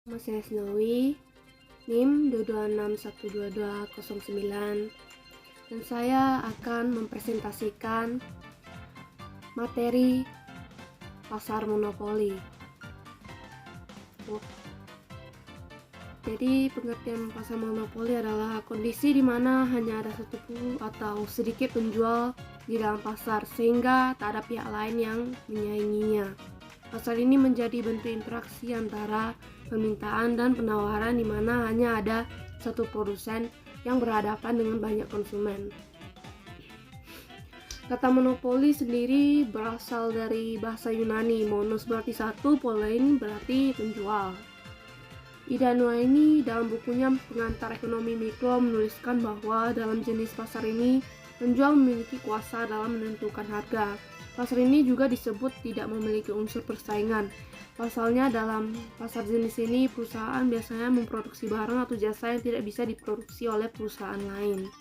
Nama saya Snowy, NIM 2261229, dan saya akan mempresentasikan materi pasar monopoli. Jadi pengertian pasar monopoli adalah kondisi di mana hanya ada satu atau sedikit penjual di dalam pasar sehingga tak ada pihak lain yang menyainginya. Pasar ini menjadi bentuk interaksi antara permintaan dan penawaran di mana hanya ada satu produsen yang berhadapan dengan banyak konsumen. Kata monopoli sendiri berasal dari bahasa Yunani. Monos berarti satu, polein berarti penjual. Ida Nuaini dalam bukunya Pengantar Ekonomi Mikro menuliskan bahwa dalam jenis pasar ini, penjual memiliki kuasa dalam menentukan harga. Pasar ini juga disebut tidak memiliki unsur persaingan. Pasalnya dalam pasar jenis ini, perusahaan biasanya memproduksi barang atau jasa yang tidak bisa diproduksi oleh perusahaan lain.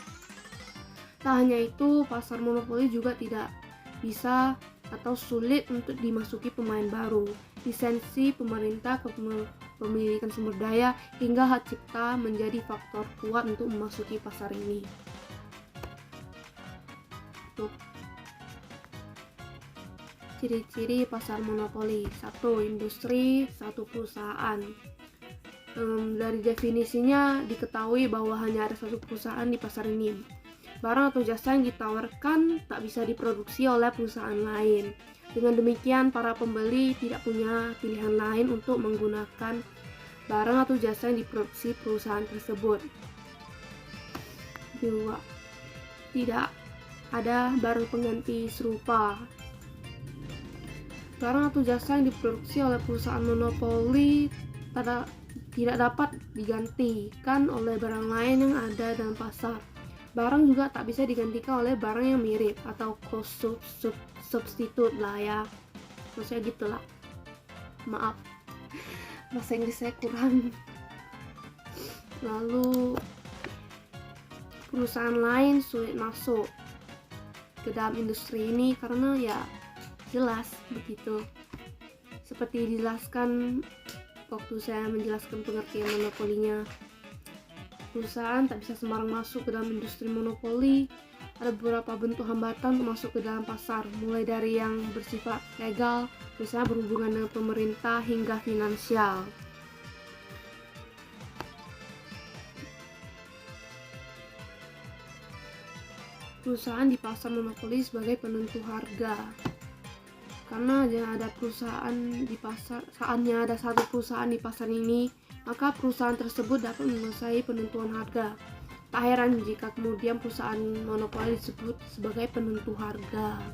Tak hanya itu, pasar monopoli juga tidak bisa atau sulit untuk dimasuki pemain baru. Lisensi pemerintah, kepemilikan sumber daya, hingga hak cipta menjadi faktor kuat untuk memasuki pasar ini. Ciri-ciri pasar monopoli: 1. Industri, 1 perusahaan. Dari definisinya diketahui bahwa hanya ada satu perusahaan di pasar ini. Barang atau jasa yang ditawarkan tak bisa diproduksi oleh perusahaan lain. Dengan demikian, para pembeli tidak punya pilihan lain untuk menggunakan barang atau jasa yang diproduksi perusahaan tersebut. 2. Tidak ada barang pengganti serupa. Barang atau jasa yang diproduksi oleh perusahaan monopoli tidak dapat digantikan oleh barang lain yang ada dalam pasar. Barang juga tak bisa digantikan oleh barang yang mirip atau substitute lah ya. Maksudnya gitulah. Maaf, bahasa Inggris saya kurang. Lalu perusahaan lain sulit masuk ke dalam industri ini karena ya jelas begitu. Seperti dijelaskan waktu saya menjelaskan pengertian monopolinya. Perusahaan tak bisa sembarang masuk ke dalam industri monopoli. Ada beberapa bentuk hambatan untuk masuk ke dalam pasar, mulai dari yang bersifat legal, misalnya berhubungan dengan pemerintah, hingga finansial. Perusahaan di pasar monopoli sebagai penentu harga. Karena ada perusahaan di pasar, saatnya ada satu perusahaan di pasar ini, maka perusahaan tersebut dapat menguasai penentuan harga. Tak heran jika kemudian perusahaan monopoli disebut sebagai penentu harga.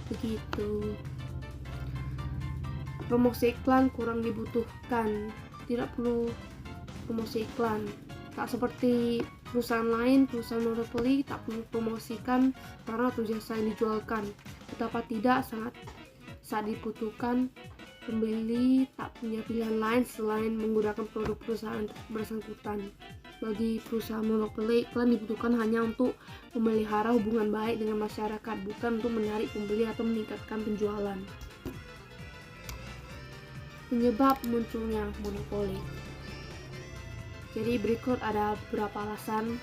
Begitu. Promosi iklan kurang dibutuhkan. Tidak perlu promosi iklan. Tak seperti perusahaan lain, perusahaan monopoli tak perlu promosikan barang atau jasa yang dijualkan. Betapa tidak saat dibutuhkan, pembeli tak punya pilihan lain selain menggunakan produk perusahaan bersangkutan. Bagi perusahaan monopoli, iklan dibutuhkan hanya untuk memelihara hubungan baik dengan masyarakat, bukan untuk menarik pembeli atau meningkatkan penjualan. Penyebab munculnya monopoli. Jadi berikut ada beberapa alasan.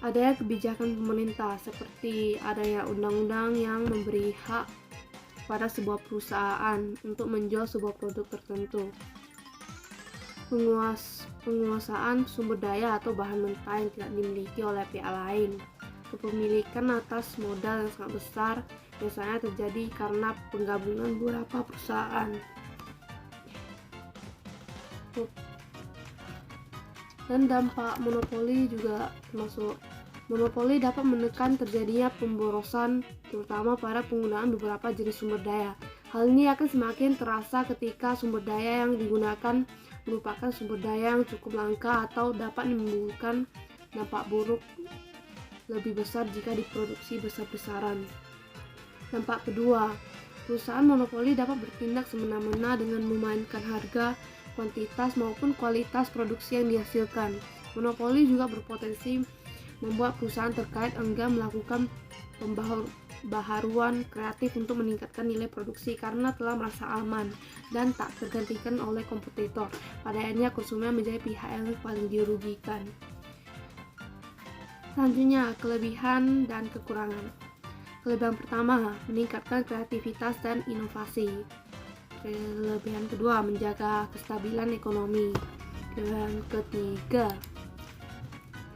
Ada kebijakan pemerintah, seperti adanya undang-undang yang memberi hak pada sebuah perusahaan untuk menjual sebuah produk tertentu. Penguasaan sumber daya atau bahan mentah yang tidak dimiliki oleh pihak lain. Kepemilikan atas modal yang sangat besar biasanya terjadi karena penggabungan beberapa perusahaan. Dan dampak monopoli juga termasuk monopoli dapat menekan terjadinya pemborosan, terutama pada penggunaan beberapa jenis sumber daya. Hal ini akan semakin terasa ketika sumber daya yang digunakan merupakan sumber daya yang cukup langka atau dapat menimbulkan dampak buruk lebih besar jika diproduksi besar-besaran. Dampak kedua, perusahaan monopoli dapat bertindak semena-mena dengan memainkan harga, kuantitas maupun kualitas produksi yang dihasilkan. Monopoli juga berpotensi membuat perusahaan terkait enggan melakukan kebaharuan kreatif untuk meningkatkan nilai produksi karena telah merasa aman dan tak tergantikan oleh kompetitor. Pada akhirnya konsumen menjadi pihak yang paling dirugikan. Selanjutnya, kelebihan dan kekurangan. Kelebihan pertama, meningkatkan kreativitas dan inovasi. Kelebihan kedua, menjaga kestabilan ekonomi. Kelebihan ketiga,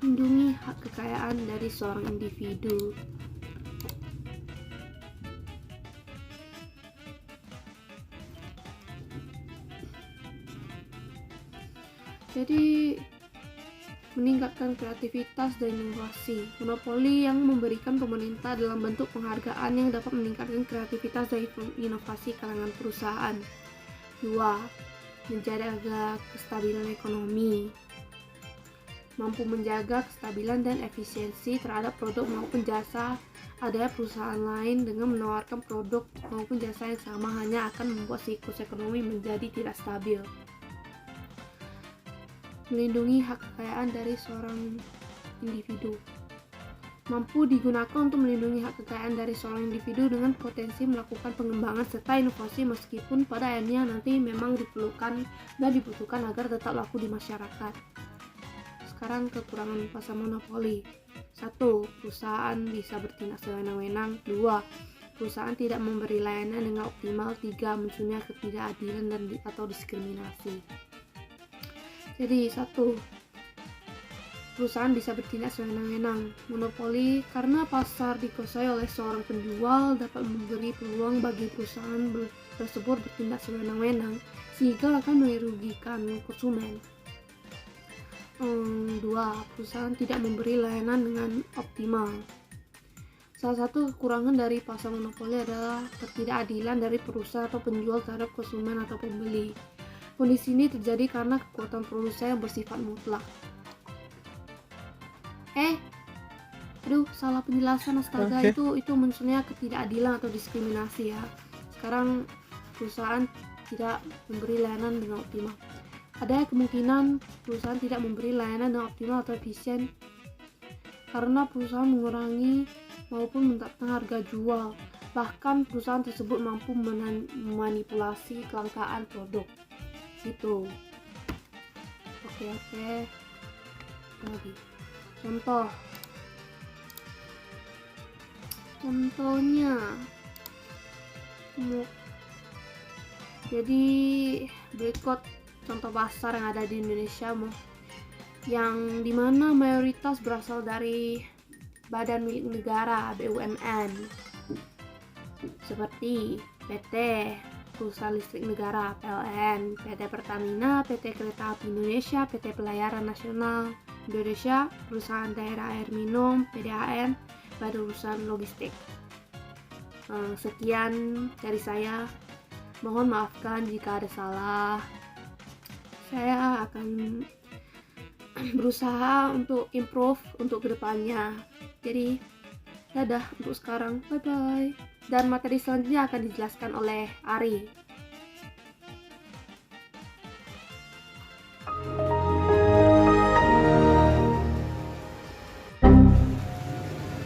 melindungi hak kekayaan dari seorang individu. Jadi, meningkatkan kreativitas dan inovasi. Monopoli yang memberikan pemerintah dalam bentuk penghargaan yang dapat meningkatkan kreativitas dan inovasi kalangan perusahaan. 2. Menjaga kestabilan ekonomi. Mampu menjaga kestabilan dan efisiensi terhadap produk maupun jasa. Ada perusahaan lain dengan menawarkan produk maupun jasa yang sama hanya akan membuat siklus ekonomi menjadi tidak stabil. Melindungi hak kekayaan dari seorang individu. Mampu digunakan untuk melindungi hak kekayaan dari seorang individu dengan potensi melakukan pengembangan serta inovasi meskipun pada akhirnya nanti memang diperlukan dan dibutuhkan agar tetap laku di masyarakat. Sekarang kekurangan pasar monopoli. 1. Perusahaan bisa bertindak sewenang-wenang. 2. Perusahaan tidak memberi layanan dengan optimal. 3. Munculnya ketidakadilan dan atau diskriminasi. Jadi 1. Perusahaan bisa bertindak sewenang-wenang. Monopoli karena pasar dikuasai oleh seorang penjual dapat memberi peluang bagi perusahaan tersebut bertindak sewenang-wenang sehingga akan merugikan konsumen. 2. Perusahaan tidak memberi layanan dengan optimal. Salah satu kekurangan dari pasar monopoli adalah ketidakadilan dari perusahaan atau penjual terhadap konsumen atau pembeli. Kondisi ini terjadi karena kekuatan produsen yang bersifat mutlak. Salah penjelasan astaga. Okay. Itu maksudnya ketidakadilan atau diskriminasi ya. Sekarang perusahaan tidak memberi layanan dengan optimal. Ada kemungkinan perusahaan tidak memberi layanan dengan optimal atau efisien karena perusahaan mengurangi maupun menekan harga jual. Bahkan perusahaan tersebut mampu memanipulasi kelangkaan produk. Gitu. Oke. Lagi. Contohnya. Jadi berikut contoh pasar yang ada di Indonesia yang dimana mayoritas berasal dari badan milik negara BUMN seperti PT Perusahaan Listrik Negara PLN, PT Pertamina, PT Kereta Api Indonesia, PT Pelayaran Nasional Indonesia, Perusahaan Daerah Air Minum, PDAM, Badan Urusan Logistik. Sekian dari saya. Mohon maafkan jika ada salah. Saya akan berusaha untuk improve untuk kedepannya. Jadi, dadah untuk sekarang. Bye-bye. Dan materi selanjutnya akan dijelaskan oleh Ari.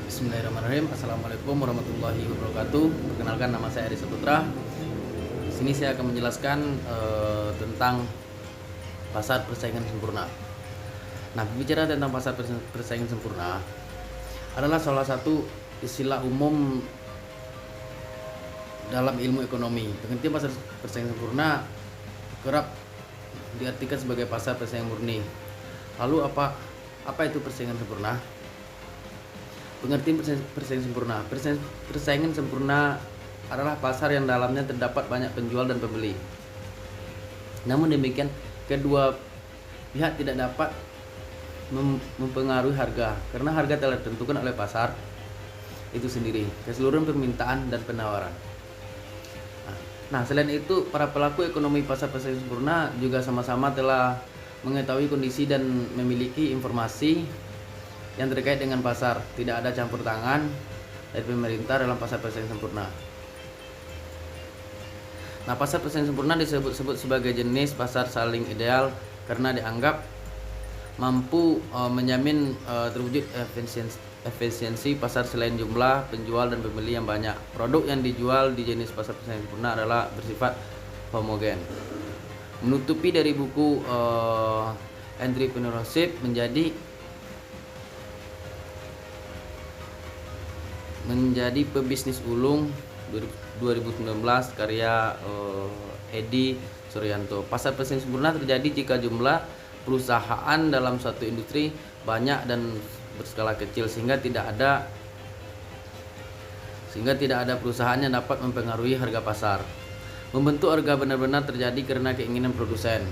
Bismillahirrahmanirrahim. Assalamualaikum warahmatullahi wabarakatuh. Perkenalkan, nama saya Ari Saputra. Di sini saya akan menjelaskan tentang pasar persaingan sempurna. Nah, berbicara tentang pasar persaingan sempurna adalah salah satu istilah umum dalam ilmu ekonomi. Pengertian pasar persaingan sempurna kerap diartikan sebagai pasar persaingan murni. Lalu apa itu persaingan sempurna? Pengertian persaingan sempurna. Persaingan sempurna adalah pasar yang dalamnya terdapat banyak penjual dan pembeli. Namun demikian, kedua pihak tidak dapat mempengaruhi harga karena harga telah ditentukan oleh pasar itu sendiri, keseluruhan permintaan dan penawaran. Nah, selain itu, para pelaku ekonomi pasar persaingan sempurna juga sama-sama telah mengetahui kondisi dan memiliki informasi yang terkait dengan pasar. Tidak ada campur tangan dari pemerintah dalam pasar persaingan sempurna. Nah, pasar persaingan sempurna disebut sebagai jenis pasar saling ideal karena dianggap mampu menjamin terwujud efisiensi pasar selain jumlah penjual dan pembeli yang banyak. Produk yang dijual di jenis pasar persaingan sempurna adalah bersifat homogen. Menutupi dari buku Entrepreneurship menjadi pebisnis ulung 2019 karya Edi Suryanto. Pasar persaingan sempurna terjadi jika jumlah perusahaan dalam suatu industri banyak dan berskala kecil sehingga tidak ada perusahaan yang dapat mempengaruhi harga pasar. Membentuk harga benar-benar terjadi karena keinginan produsen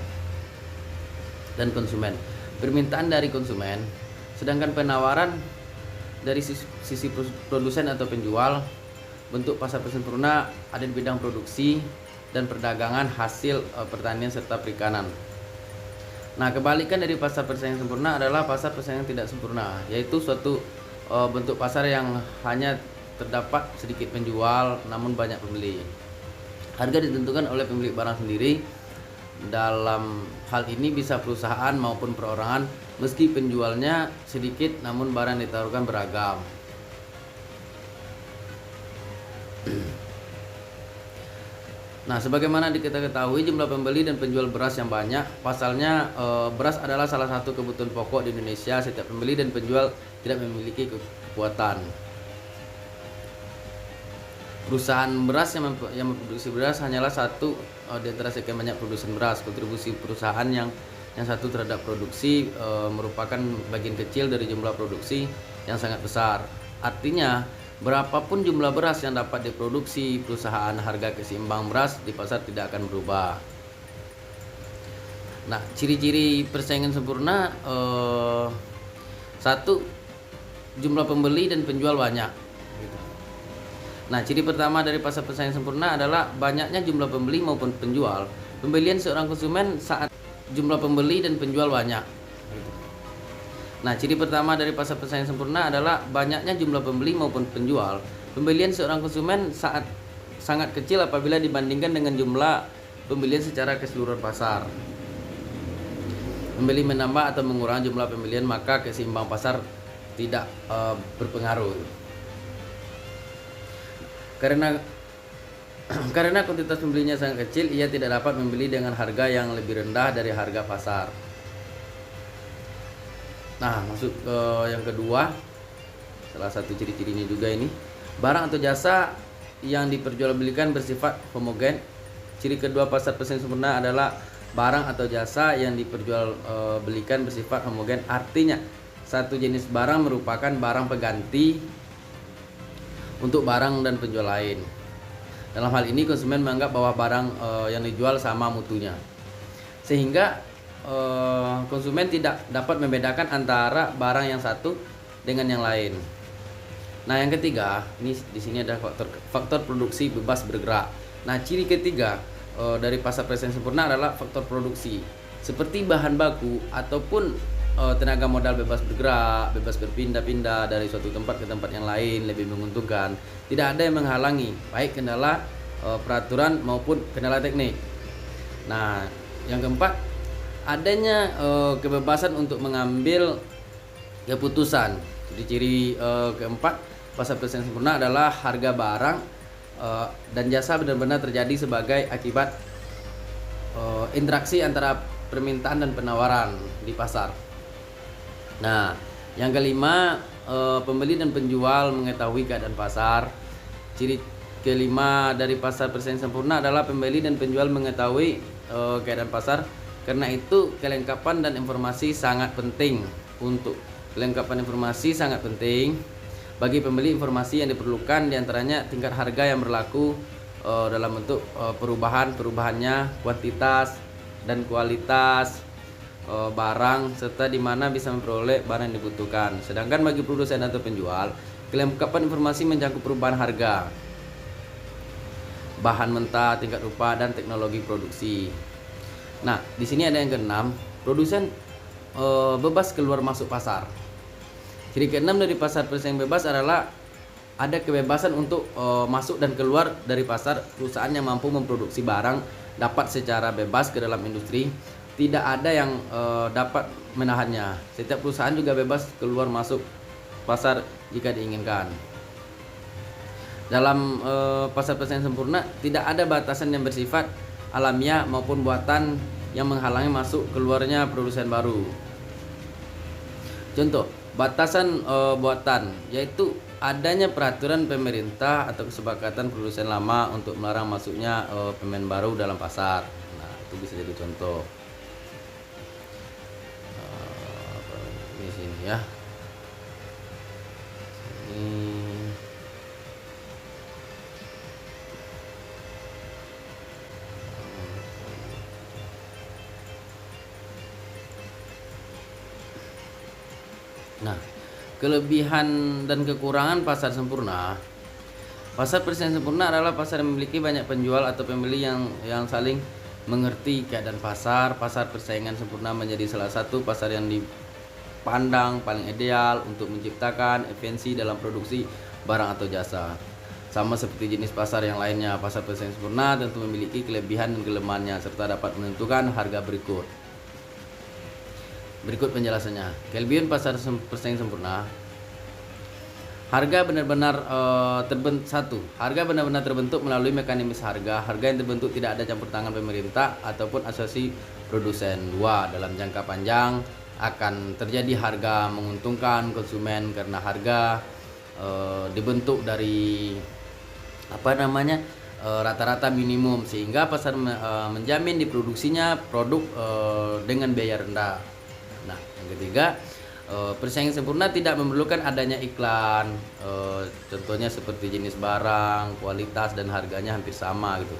dan konsumen, permintaan dari konsumen, sedangkan penawaran dari sisi produsen atau penjual. Bentuk pasar persaingan sempurna ada di bidang produksi dan perdagangan hasil pertanian serta perikanan. Nah, kebalikan dari pasar persaingan sempurna adalah pasar persaingan tidak sempurna, yaitu suatu bentuk pasar yang hanya terdapat sedikit penjual namun banyak pembeli. Harga ditentukan oleh pemilik barang sendiri. Dalam hal ini bisa perusahaan maupun perorangan, meski penjualnya sedikit namun barang ditaruhkan beragam. Nah, sebagaimana kita ketahui, jumlah pembeli dan penjual beras yang banyak. Pasalnya, beras adalah salah satu kebutuhan pokok di Indonesia. Setiap pembeli dan penjual tidak memiliki kekuatan. Perusahaan beras yang memproduksi beras hanyalah satu di antara sekian banyak produsen beras. Kontribusi perusahaan yang satu terhadap produksi merupakan bagian kecil dari jumlah produksi yang sangat besar. Artinya, berapapun jumlah beras yang dapat diproduksi perusahaan, harga keseimbang beras di pasar tidak akan berubah. Nah, ciri-ciri persaingan sempurna, satu, jumlah pembeli dan penjual banyak. Nah, ciri pertama dari pasar persaingan sempurna adalah banyaknya jumlah pembeli maupun penjual. Pembelian seorang konsumen saat jumlah pembeli dan penjual banyak. Nah, ciri pertama dari pasar persaingan sempurna adalah banyaknya jumlah pembeli maupun penjual. Pembelian seorang konsumen saat sangat kecil apabila dibandingkan dengan jumlah pembelian secara keseluruhan pasar. Pembeli menambah atau mengurangi jumlah pembelian, maka keseimbang pasar tidak berpengaruh. Karena kuantitas pembelinya sangat kecil, ia tidak dapat membeli dengan harga yang lebih rendah dari harga pasar. Nah, masuk ke yang kedua, salah satu ciri-cirinya juga ini, barang atau jasa yang diperjualbelikan bersifat homogen. Ciri kedua pasar persaingan sempurna adalah barang atau jasa yang diperjualbelikan bersifat homogen. Artinya, satu jenis barang merupakan barang pengganti untuk barang dan penjual lain. Dalam hal ini, konsumen menganggap bahwa barang yang dijual sama mutunya, sehingga konsumen tidak dapat membedakan antara barang yang satu dengan yang lain. Nah, yang ketiga, ini di sini ada faktor produksi bebas bergerak. Nah, ciri ketiga dari pasar persaingan sempurna adalah faktor produksi, seperti bahan baku ataupun tenaga modal bebas bergerak, bebas berpindah-pindah dari suatu tempat ke tempat yang lain, lebih menguntungkan. Tidak ada yang menghalangi, baik kendala peraturan maupun kendala teknik. Nah, yang keempat, adanya kebebasan untuk mengambil keputusan. Jadi ciri keempat pasar persaingan sempurna adalah harga barang dan jasa benar-benar terjadi sebagai akibat interaksi antara permintaan dan penawaran di pasar. Nah, yang kelima, pembeli dan penjual mengetahui keadaan pasar. Ciri kelima dari pasar persaingan sempurna adalah pembeli dan penjual mengetahui keadaan pasar. Karena itu, kelengkapan dan informasi sangat penting. Untuk kelengkapan informasi sangat penting bagi pembeli. Informasi yang diperlukan diantaranya tingkat harga yang berlaku dalam bentuk perubahannya, kuantitas dan kualitas barang, serta di mana bisa memperoleh barang yang dibutuhkan. Sedangkan bagi produsen atau penjual, kelengkapan informasi mencakup perubahan harga, bahan mentah, tingkat rupa, dan teknologi produksi. Nah, di sini ada yang keenam, produsen bebas keluar masuk pasar. Ciri keenam dari pasar persaingan bebas adalah ada kebebasan untuk masuk dan keluar dari pasar. Perusahaan yang mampu memproduksi barang dapat secara bebas ke dalam industri. Tidak ada yang dapat menahannya. Setiap perusahaan juga bebas keluar masuk pasar jika diinginkan. Dalam pasar persaingan sempurna tidak ada batasan yang bersifat alamiah maupun buatan yang menghalangi masuk keluarnya produsen baru. Contoh, batasan buatan yaitu adanya peraturan pemerintah atau kesepakatan produsen lama untuk melarang masuknya pemain baru dalam pasar. Nah, itu bisa jadi contoh. Di sini ya. Ini Nah, kelebihan dan kekurangan pasar sempurna. Pasar persaingan sempurna adalah pasar yang memiliki banyak penjual atau pembeli yang saling mengerti keadaan pasar. Pasar persaingan sempurna menjadi salah satu pasar yang dipandang paling ideal untuk menciptakan efisiensi dalam produksi barang atau jasa. Sama seperti jenis pasar yang lainnya, pasar persaingan sempurna tentu memiliki kelebihan dan kelemahannya serta dapat menentukan harga berikut. Berikut penjelasannya. Kelebihan pasar persaingan sempurna. Harga benar-benar harga benar-benar terbentuk melalui mekanisme harga. Harga yang terbentuk tidak ada campur tangan pemerintah ataupun asosiasi produsen. 2. Dalam jangka panjang akan terjadi harga menguntungkan konsumen karena harga dibentuk dari rata-rata minimum sehingga pasar menjamin diproduksinya produk dengan biaya rendah. Nah, yang ketiga, persaingan sempurna tidak memerlukan adanya iklan. Contohnya seperti jenis barang, kualitas dan harganya hampir sama gitu.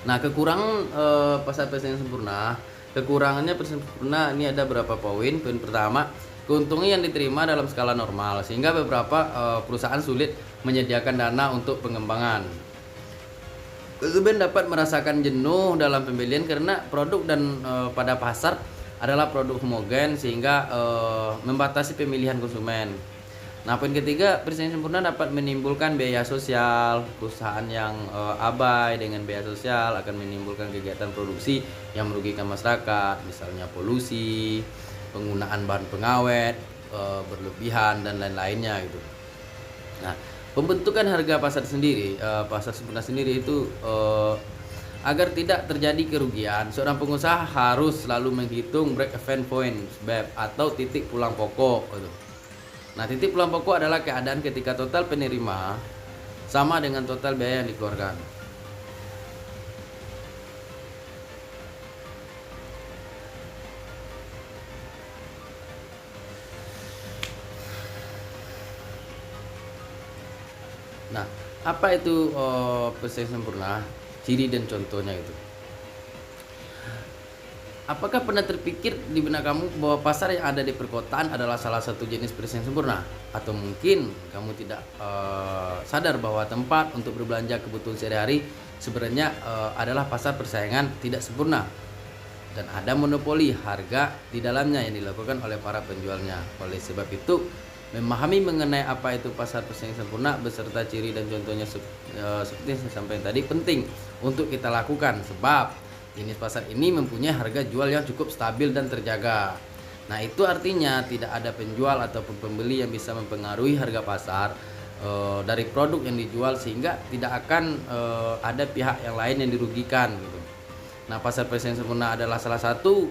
Nah, kekurangan pasar persaingan sempurna. Kekurangannya persaingan sempurna ini ada berapa poin. Poin pertama, keuntungan yang diterima dalam skala normal sehingga beberapa perusahaan sulit menyediakan dana untuk pengembangan. Konsumen dapat merasakan jenuh dalam pembelian karena produk dan pada pasar adalah produk homogen sehingga membatasi pemilihan konsumen. Nah, poin ketiga, persaingan sempurna dapat menimbulkan biaya sosial. Perusahaan yang abai dengan biaya sosial akan menimbulkan kegiatan produksi yang merugikan masyarakat, misalnya polusi, penggunaan bahan pengawet berlebihan dan lain-lainnya gitu. Nah, pembentukan harga pasar sempurna sendiri itu agar tidak terjadi kerugian, seorang pengusaha harus selalu menghitung break-even point (BEP) atau titik pulang pokok. Nah, titik pulang pokok adalah keadaan ketika total penerima sama dengan total biaya yang dikeluarkan. Nah, apa itu persaingan sempurna? Ciri dan contohnya itu. Apakah pernah terpikir di benak kamu bahwa pasar yang ada di perkotaan adalah salah satu jenis persaingan sempurna? Atau mungkin kamu tidak sadar bahwa tempat untuk berbelanja kebutuhan sehari-hari sebenarnya adalah pasar persaingan tidak sempurna dan ada monopoli harga di dalamnya yang dilakukan oleh para penjualnya. Oleh sebab itu, memahami mengenai apa itu pasar persaingan sempurna beserta ciri dan contohnya seperti yang saya sampaikan tadi penting untuk kita lakukan, sebab jenis pasar ini mempunyai harga jual yang cukup stabil dan terjaga. Nah, itu artinya tidak ada penjual ataupun pembeli yang bisa mempengaruhi harga pasar dari produk yang dijual sehingga tidak akan ada pihak yang lain yang dirugikan gitu. Nah, pasar persaingan sempurna adalah salah satu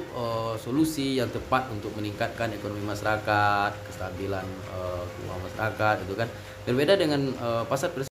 solusi yang tepat untuk meningkatkan ekonomi masyarakat, kestabilan keuangan masyarakat, itu kan. Berbeda dengan pasar persaingan